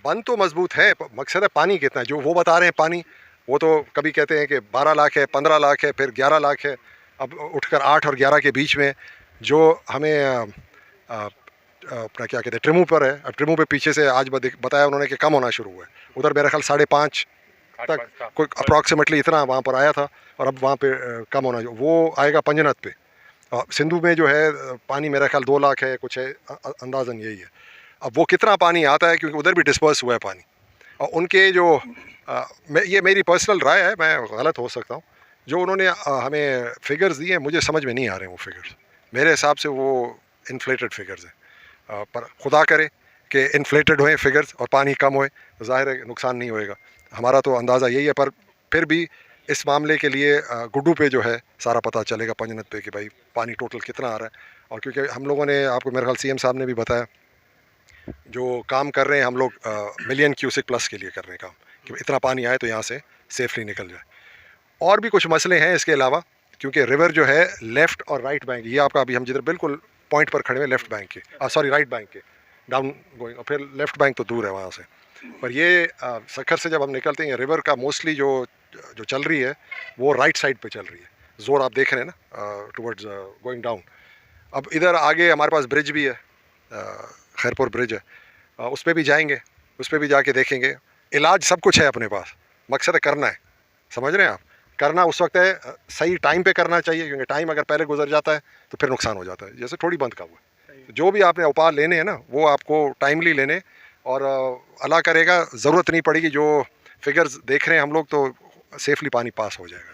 बंद तो मजबूत है, मकसद है पानी कितना है, जो वो बता रहे हैं पानी, वो तो कभी कहते हैं कि 12 लाख है, 15 लाख है, फिर 11 लाख है, अब उठकर 8 और 11 के बीच में जो हमें अ, अपना क्या कहते हैं ट्रिमू पर है। अब ट्रिमू पे पीछे से आज बताया उन्होंने कि कम होना शुरू हुआ है, उधर मेरा ख्याल 5.5 तक कोई अप्रॉक्सीमेटली इतना वहाँ पर आया था, और अब वहाँ पे कम होना वो आएगा पंजनत पे। सिंधु में जो है पानी मेरा ख्याल 2 लाख है कुछ है, अंदाज़न यही है। अब वो कितना पानी आता है, क्योंकि उधर भी डिस्पर्स हुआ है पानी, और उनके जो ये मेरी पर्सनल राय है, मैं गलत हो सकता हूँ, जो उन्होंने हमें फिगर्स दिए हैं मुझे समझ में नहीं आ रहे हैं वो फिगर्स। मेरे हिसाब से वो इन्फ्लेटेड फिगर्स हैं, पर खुदा करे कि इन्फ्लेटेड होए फिगर्स और पानी कम होए, तो ज़ाहिर है नुकसान नहीं होएगा। हमारा तो अंदाज़ा यही है, पर फिर भी इस मामले के लिए गुड्डू पे जो है सारा पता चलेगा पंजनत पे कि भाई पानी टोटल कितना आ रहा है। और क्योंकि हम लोगों ने आपको मेरे ख्याल सीएम साहब ने भी बताया, जो काम कर रहे हैं हम लोग मिलियन क्यूसिक प्लस के लिए कर रहे हैं काम, कि इतना पानी आए तो यहाँ से सेफली निकल जाए। और भी कुछ मसले हैं इसके अलावा, क्योंकि रिवर जो है लेफ़्ट और राइट बैंक, ये आपका अभी हम जिधर बिल्कुल पॉइंट पर खड़े हुए लेफ़्ट बैंक के, सॉरी राइट बैंक के डाउन गोइंग, और फिर लेफ़्ट बैंक तो दूर है वहाँ से। पर ये सखर से जब हम निकलते हैं रिवर का मोस्टली जो जो चल रही है वो राइट साइड पे चल रही है, ज़ोर आप देख रहे हैं ना टुवर्ड्स गोइंग डाउन। अब इधर आगे हमारे पास ब्रिज भी है, खैरपुर ब्रिज है, उस पे भी जाएंगे, उस पे भी जाके देखेंगे। इलाज सब कुछ है अपने पास, मकसद है करना है, समझ रहे हैं आप। करना उस वक्त है सही टाइम पे करना चाहिए, क्योंकि टाइम अगर पहले गुजर जाता है तो फिर नुकसान हो जाता है, जैसे थोड़ी बंद का हुआ है। जो भी आपने उपाय लेने हैं ना वो आपको टाइमली लेने, और अल्लाह करेगा ज़रूरत नहीं पड़ेगी, जो फिगर्स देख रहे हैं हम लोग तो सेफली पानी पास हो जाएगा।